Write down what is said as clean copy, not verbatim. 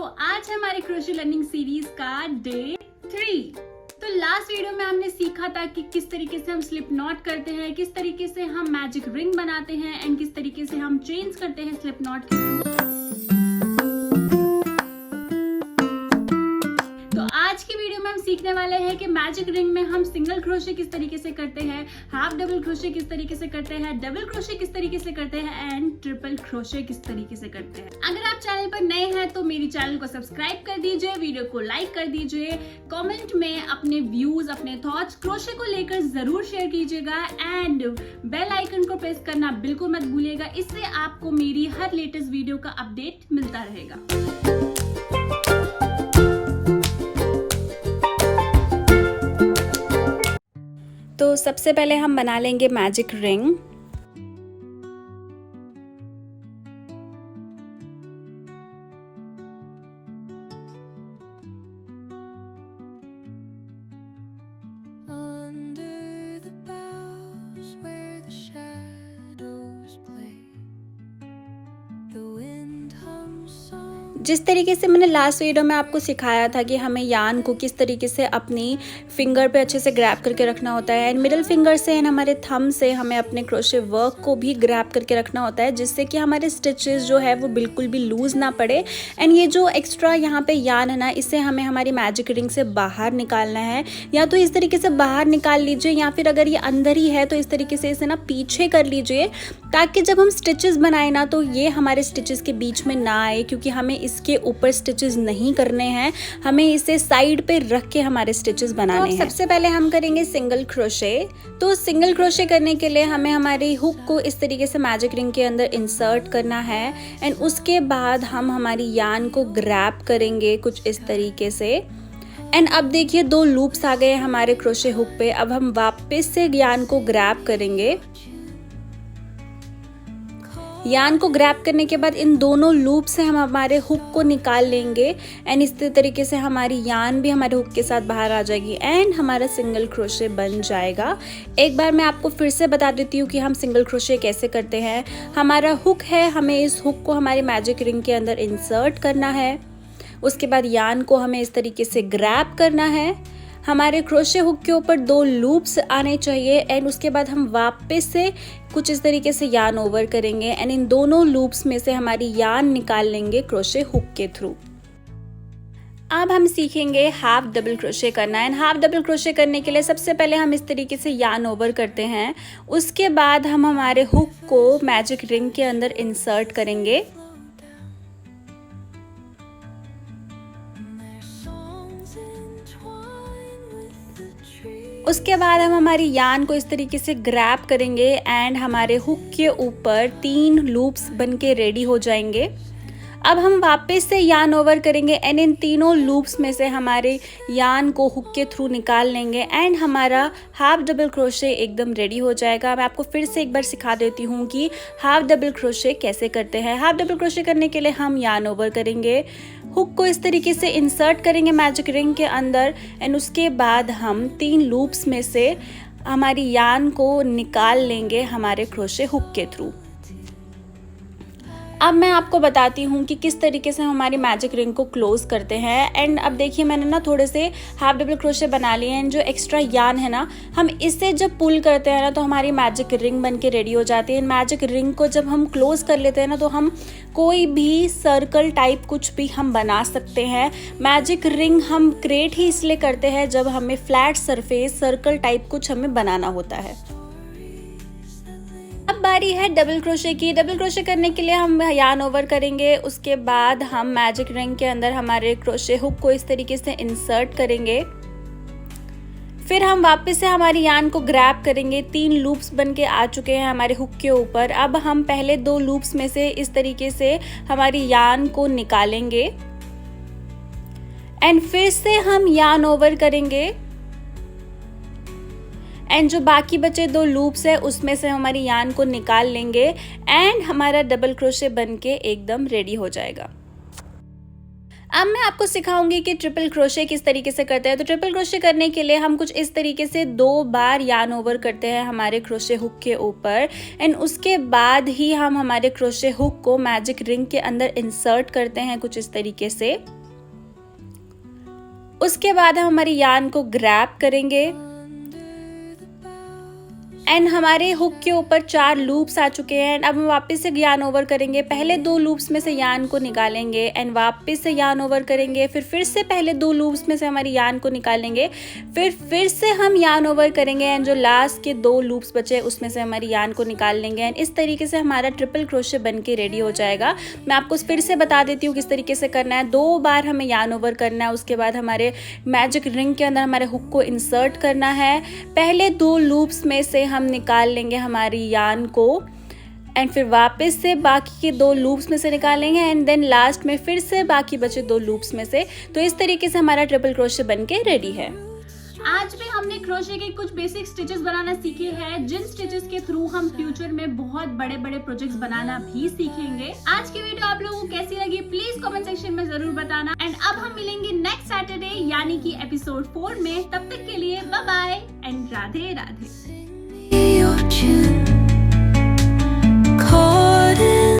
आज है हमारे क्रोशे लर्निंग सीरीज का डे 3। तो लास्ट वीडियो में हमने सीखा था कि किस तरीके से हम स्लिप नॉट करते हैं, किस तरीके से हम मैजिक रिंग बनाते हैं एंड किस तरीके से हम चेंज करते हैं स्लिप नॉट के थ्रू। तो आज की वीडियो में हम सीखने वाले हैं कि मैजिक रिंग में हम सिंगल क्रोशे किस तरीके से करते हैं, हाफ डबल क्रोशे किस तरीके से करते हैं, डबल क्रोशे किस तरीके से करते हैं एंड ट्रिपल क्रोशे किस तरीके से करते हैं। अगर आप चैनल पर नए हैं तो मेरी चैनल को सब्सक्राइब कर दीजिए, वीडियो को लाइक कर दीजिए, कमेंट में अपने व्यूज, अपने थॉट्स क्रोशे को लेकर जरूर शेयर कीजिएगा एंड बेल आइकन को प्रेस करना बिल्कुल मत भूलिएगा। इससे आपको मेरी हर लेटेस्ट वीडियो का अपडेट मिलता रहेगा। तो सबसे पहले हम बना लेंगे मैजिक रिंग। जिस तरीके से मैंने लास्ट वीडियो में आपको सिखाया था कि हमें यान को किस तरीके से अपनी फिंगर पे अच्छे से ग्रैब करके रखना होता है एंड मिडिल फिंगर से एंड हमारे थंब से हमें अपने क्रोशे वर्क को भी ग्रैब करके रखना होता है, जिससे कि हमारे स्टिचेस जो है वो बिल्कुल भी लूज ना पड़े। एंड ये जो एक्स्ट्रा यहाँ पे यान है ना, इसे हमें हमारी मैजिक रिंग से बाहर निकालना है। या तो इस तरीके से बाहर निकाल लीजिए या फिर अगर ये अंदर ही है तो इस तरीके से इसे ना पीछे कर लीजिए, ताकि जब हम स्टिचेस बनाए ना तो ये हमारे स्टिचेस के बीच में ना आए, क्योंकि हमें इसके ऊपर स्टिचेस नहीं करने हैं, हमें इसे साइड पे रख के हमारे स्टिचेस बनाने हैं। सबसे पहले हम करेंगे सिंगल क्रोशे। तो सिंगल क्रोशे करने के लिए हमें हमारी हुक को इस तरीके से मैजिक रिंग के अंदर इंसर्ट करना है एंड उसके बाद हम हमारी यान को ग्रैब करेंगे कुछ इस तरीके से। एंड अब देखिए 2 लूप्स आ गए हमारे क्रोशे हुक पे। अब हम वापस से यान को ग्रैब करेंगे। यान को ग्रैब करने के बाद इन दोनों लूप से हम हमारे हुक को निकाल लेंगे एंड इस तरीके से हमारी यान भी हमारे हुक के साथ बाहर आ जाएगी एंड हमारा सिंगल क्रोशे बन जाएगा। एक बार मैं आपको फिर से बता देती हूँ कि हम सिंगल क्रोशे कैसे करते हैं। हमारा हुक है, हमें इस हुक को हमारी मैजिक रिंग के अंदर इंसर्ट करना है। उसके बाद यान को हमें इस तरीके से ग्रैब करना है। हमारे क्रोशे हुक के ऊपर 2 लूप्स आने चाहिए एंड उसके बाद हम वापस से कुछ इस तरीके से यान ओवर करेंगे एंड इन दोनों लूप्स में से हमारी यान निकाल लेंगे क्रोशे हुक के थ्रू। अब हम सीखेंगे हाफ डबल क्रोशे करना है। हाफ डबल क्रोशे करने के लिए सबसे पहले हम इस तरीके से यान ओवर करते हैं। उसके बाद हम हमारे हुक को मैजिक रिंग के अंदर इंसर्ट करेंगे। उसके बाद हम हमारी यान को इस तरीके से ग्रैब करेंगे एंड हमारे हुक के ऊपर 3 लूप्स बनके रेडी हो जाएंगे। अब हम वापस से यान ओवर करेंगे एंड इन तीनों लूप्स में से हमारे यान को हुक के थ्रू निकाल लेंगे एंड हमारा हाफ डबल क्रोशे एकदम रेडी हो जाएगा। मैं आपको फिर से एक बार सिखा देती हूँ कि हाफ डबल क्रोशे कैसे करते हैं। हाफ डबल क्रोशे करने के लिए हम यान ओवर करेंगे, हुक को इस तरीके से इंसर्ट करेंगे मैजिक रिंग के अंदर एंड उसके बाद हम 3 लूप्स में से हमारी यान को निकाल लेंगे हमारे क्रोशे हुक के थ्रू। अब मैं आपको बताती हूँ कि किस तरीके से हम हमारी मैजिक रिंग को क्लोज करते हैं। एंड अब देखिए मैंने ना थोड़े से हाफ डबल क्रोशे बना लिए हैं। जो एक्स्ट्रा यान है ना, हम इससे जब पुल करते हैं ना तो हमारी मैजिक रिंग बन के रेडी हो जाती है। मैजिक रिंग को जब हम क्लोज कर लेते हैं ना तो हम कोई भी सर्कल टाइप कुछ भी हम बना सकते हैं। मैजिक रिंग हम क्रिएट ही इसलिए करते हैं जब हमें फ्लैट सरफेस सर्कल टाइप कुछ हमें बनाना होता है। अब बारी है डबल क्रोशे की। डबल क्रोशे करने के लिए हम यान ओवर करेंगे। उसके बाद हम मैजिक रिंग के अंदर हमारे क्रोशे हुक को इस तरीके से इंसर्ट करेंगे। फिर हम वापस से हमारी यान को ग्रैब करेंगे। 3 लूप्स बन के आ चुके हैं हमारे हुक के ऊपर। अब हम पहले 2 लूप्स में से इस तरीके से हमारी यान को निकालेंगे एंड फिर से हम यान ओवर करेंगे एंड जो बाकी बचे 2 लूप्स है उसमें से हमारी यान को निकाल लेंगे एंड हमारा डबल क्रोशे बनके एकदम रेडी हो जाएगा। अब मैं आपको सिखाऊंगी कि ट्रिपल क्रोशे किस तरीके से करते हैं। तो ट्रिपल क्रोशे करने के लिए हम कुछ इस तरीके से 2 बार यार्न ओवर करते हैं हमारे क्रोशे हुक के ऊपर, एंड उसके बाद ही हम हमारे क्रोशे हुक को मैजिक रिंग के अंदर इंसर्ट करते हैं कुछ इस तरीके से। उसके बाद हम हमारी यार्न को ग्रैब करेंगे एंड हमारे हुक के ऊपर 4 लूप्स आ चुके हैं। अब हम वापस से यार्न ओवर करेंगे, पहले 2 लूप्स में से यार्न को निकालेंगे एंड वापस से यार्न ओवर करेंगे, फिर से पहले 2 लूप्स में से हमारी यार्न को निकालेंगे, फिर से हम यार्न ओवर करेंगे एंड जो लास्ट के 2 लूप्स बचे उसमें से हमारी यार्न को निकाल लेंगे एंड इस तरीके से हमारा ट्रिपल क्रोशे बन के रेडी हो जाएगा। मैं आपको फिर से बता देती हूँ किस तरीके से करना है। 2 बार हमें यार्न ओवर करना है, उसके बाद हमारे मैजिक रिंग के अंदर हमारे हुक को इंसर्ट करना है, पहले 2 लूप्स में से हम निकाल लेंगे हमारी यार्न को एंड फिर वापस से बाकी के 2 लूप्स में से निकालेंगे एंड देन लास्ट में फिर से बाकी बचे 2 लूप्स में से। तो इस तरीके से हमारा ट्रिपल क्रोशे बन के रेडी है। आज भी हमने क्रोशे के कुछ बेसिक स्टिचेस बनाना सीखे हैं, जिन स्टिचेस के थ्रू हम फ्यूचर में बहुत बड़े बड़े प्रोजेक्ट्स बनाना भी सीखेंगे। आज की वीडियो आप लोगों को कैसी लगी प्लीज कमेंट सेक्शन में जरूर बताना एंड अब हम मिलेंगे नेक्स्ट सैटरडे यानी कि एपिसोड 4 में। तब तक के लिए bye bye and Radhe Radhe.